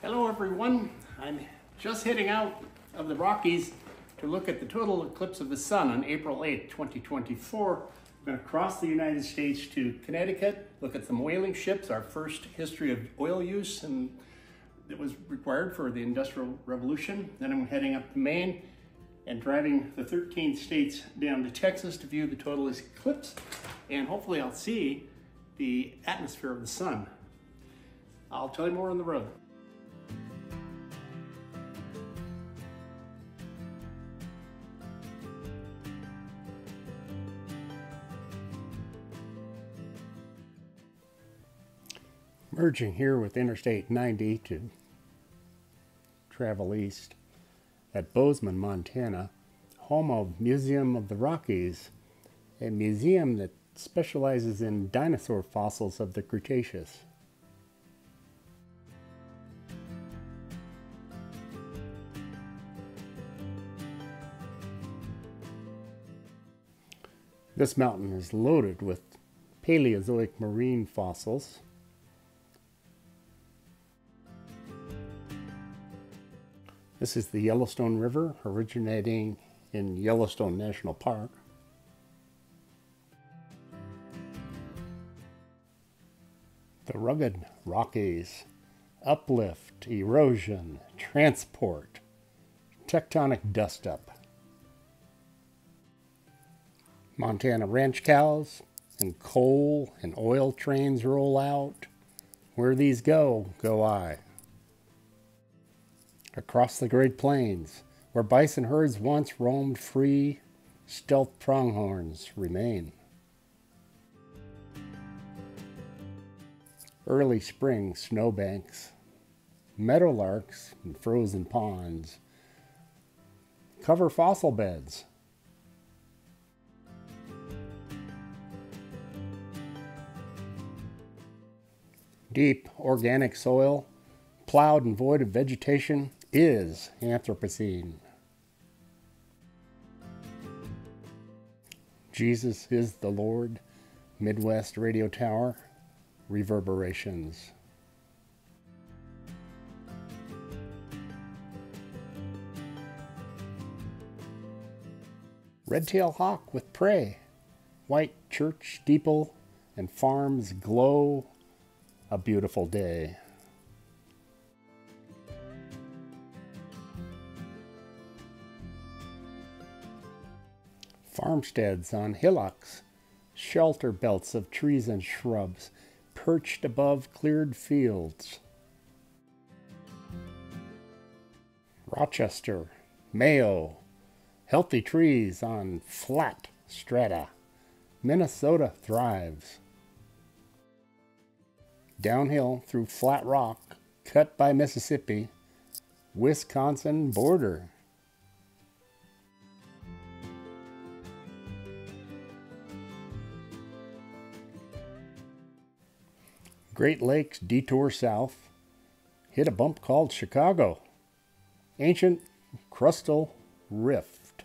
Hello everyone, I'm just heading out of the Rockies to look at the total eclipse of the sun on April 8, 2024. I'm going to cross the United States to Connecticut, look at some whaling ships, our first history of oil use and that was required for the Industrial Revolution. Then I'm heading up to Maine and driving the 13 states down to Texas to view the total eclipse, and hopefully I'll see the atmosphere of the sun. I'll tell you more on the road. Merging here with Interstate 90 to travel east at Bozeman, Montana, home of Museum of the Rockies, a museum that specializes in dinosaur fossils of the Cretaceous. This mountain is loaded with Paleozoic marine fossils. This is the Yellowstone River, originating in Yellowstone National Park. The rugged Rockies, uplift, erosion, transport, tectonic dust-up. Montana ranch cows and coal and oil trains roll out. Where these go, go I. Across the Great Plains, where bison herds once roamed free, stealth pronghorns remain. Early spring snowbanks, meadowlarks and frozen ponds cover fossil beds. Deep organic soil, plowed and void of vegetation, is Anthropocene. Jesus is the Lord, Midwest Radio Tower, reverberations. Red-tailed hawk with prey, white church steeple and farms glow, a beautiful day. Farmsteads on hillocks, shelter belts of trees and shrubs, perched above cleared fields. Rochester, Mayo, healthy trees on flat strata. Minnesota thrives. Downhill through flat rock, cut by Mississippi, Wisconsin border. Great Lakes detour south, hit a bump called Chicago, ancient crustal rift.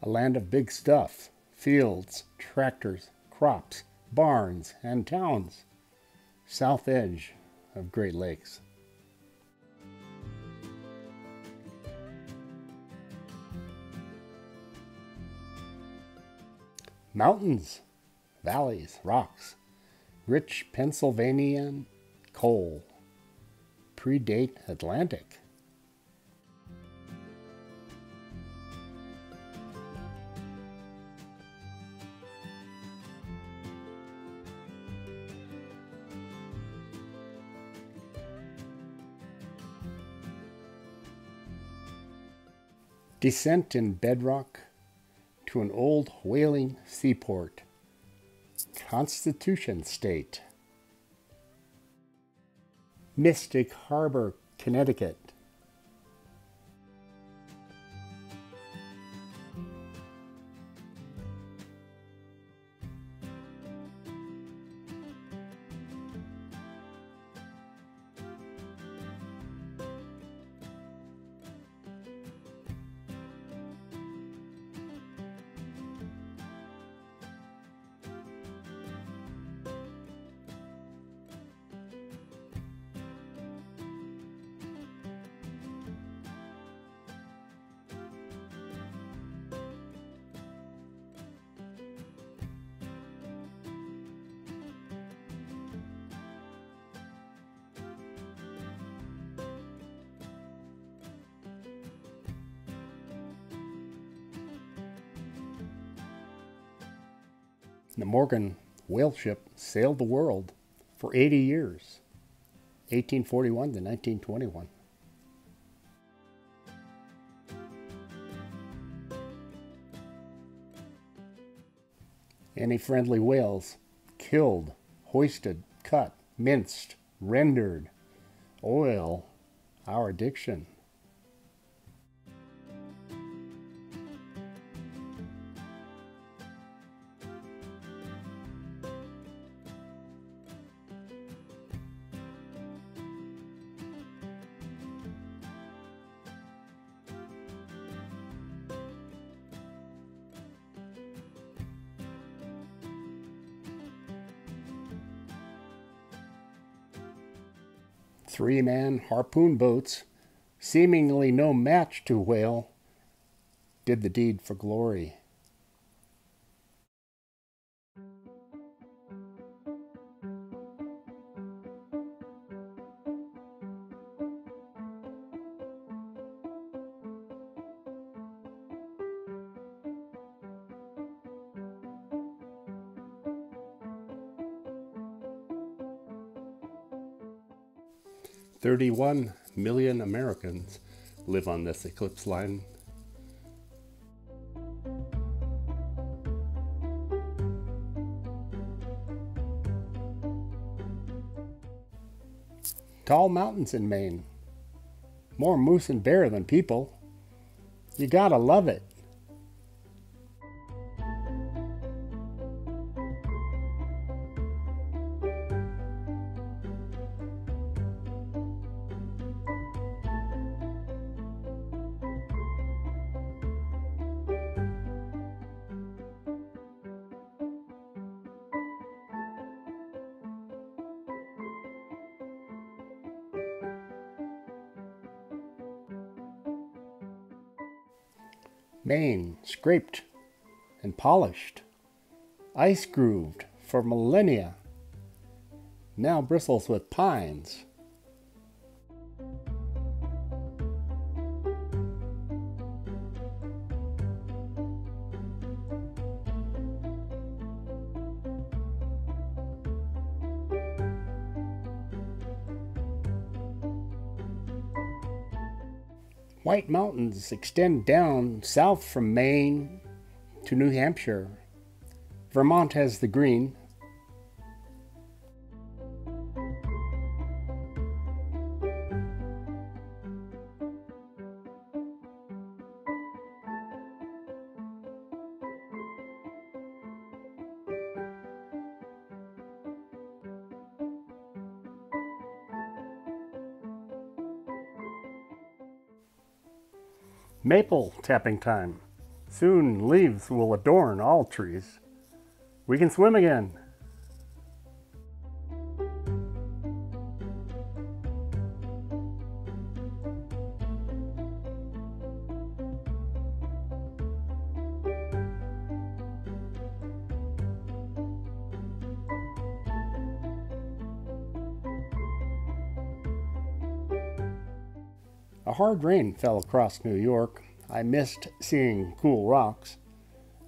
A land of big stuff, fields, tractors, crops, barns, and towns, south edge of Great Lakes. Mountains, valleys, rocks, rich Pennsylvanian coal, predate Atlantic. Descent in bedrock to an old whaling seaport, Constitution State. Mystic Harbor, Connecticut. The Morgan whale ship sailed the world for 80 years, 1841 to 1921. Any friendly whales? Killed, hoisted, cut, minced, rendered. Oil, our addiction. Three-man harpoon boats, seemingly no match to whale, did the deed for glory. $31 million Americans live on this eclipse line. Tall mountains in Maine. More moose and bear than people. You gotta love it. Maine, scraped and polished, ice grooved for millennia, now bristles with pines. White mountains extend down south from Maine to New Hampshire. Vermont has the green. Maple tapping time. Soon leaves will adorn all trees. We can swim again. A hard rain fell across New York. I missed seeing cool rocks.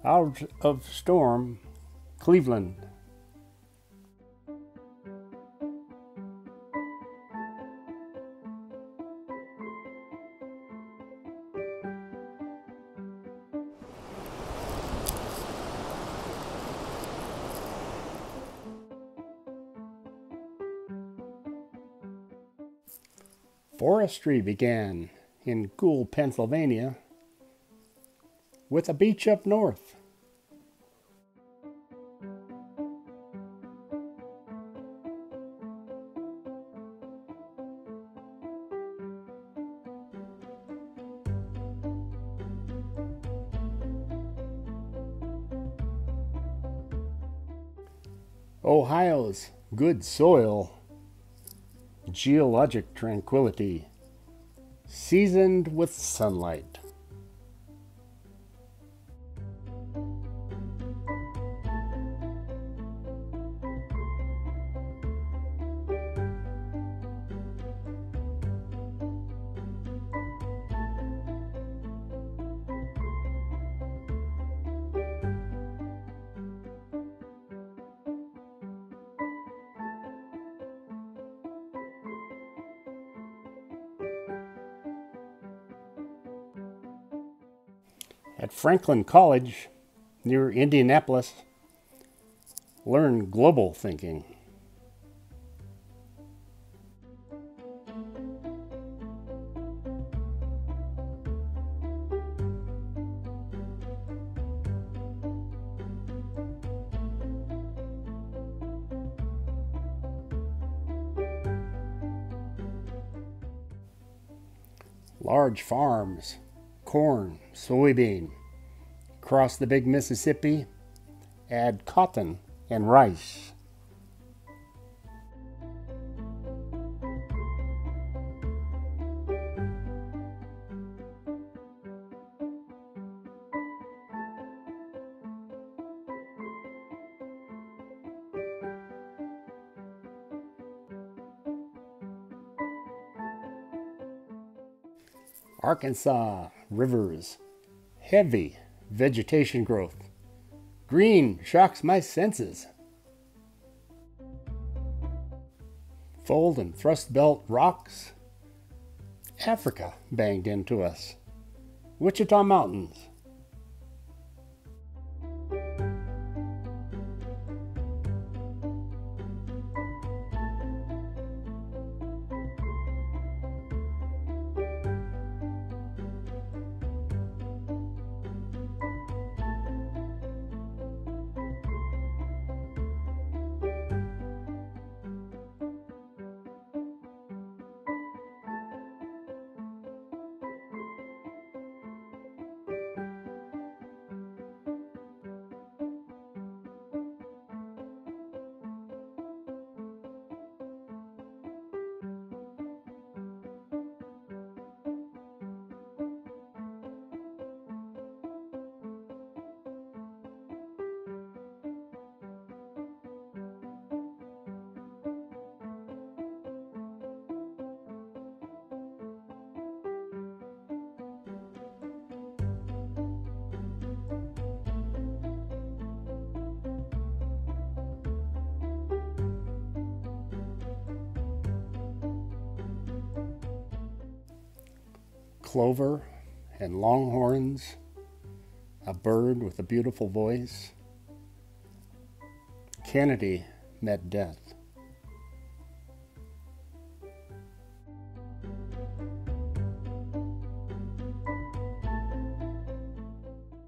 Out of storm, Cleveland. Forestry began in Gould, Pennsylvania, with a beach up north. Ohio's good soil, geologic tranquility, seasoned with sunlight. At Franklin College, near Indianapolis, learn global thinking. Large farms, corn, soybean. Cross the big Mississippi, add cotton and rice. Arkansas rivers, heavy vegetation growth. Green shocks my senses. Fold and thrust belt rocks. Africa banged into us. Wichita Mountains. Clover and longhorns, a bird with a beautiful voice. Kennedy met death.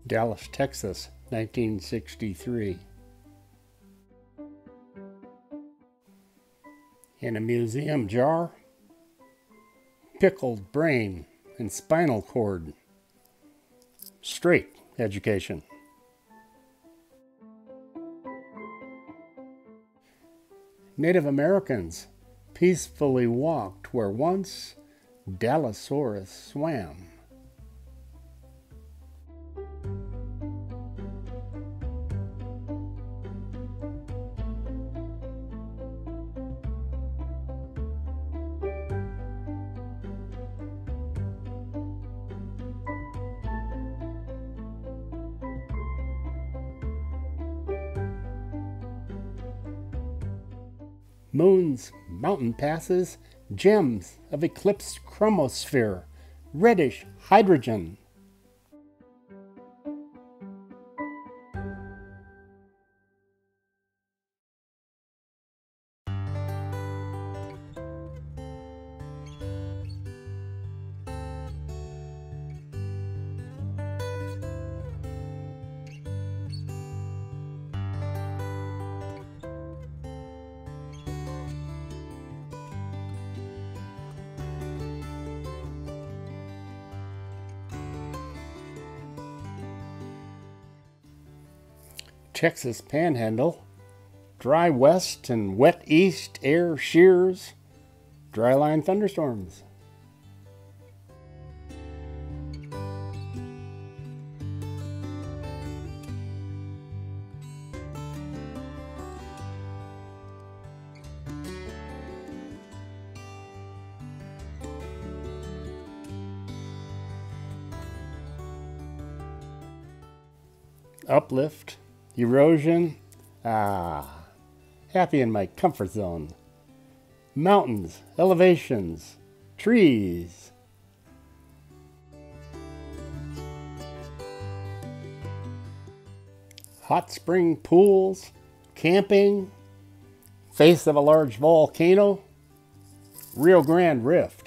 Dallas, Texas, 1963. In a museum jar, pickled brain and spinal cord. Straight education. Native Americans peacefully walked where once Dallosaurus swam. Moon's mountain passes, gems of Eclipse chromosphere, reddish hydrogen. Texas Panhandle, dry west and wet east air shears, dryline thunderstorms. Uplift, erosion, happy in my comfort zone. Mountains, elevations, trees. hot spring pools, camping, face of a large volcano, Rio Grande Rift.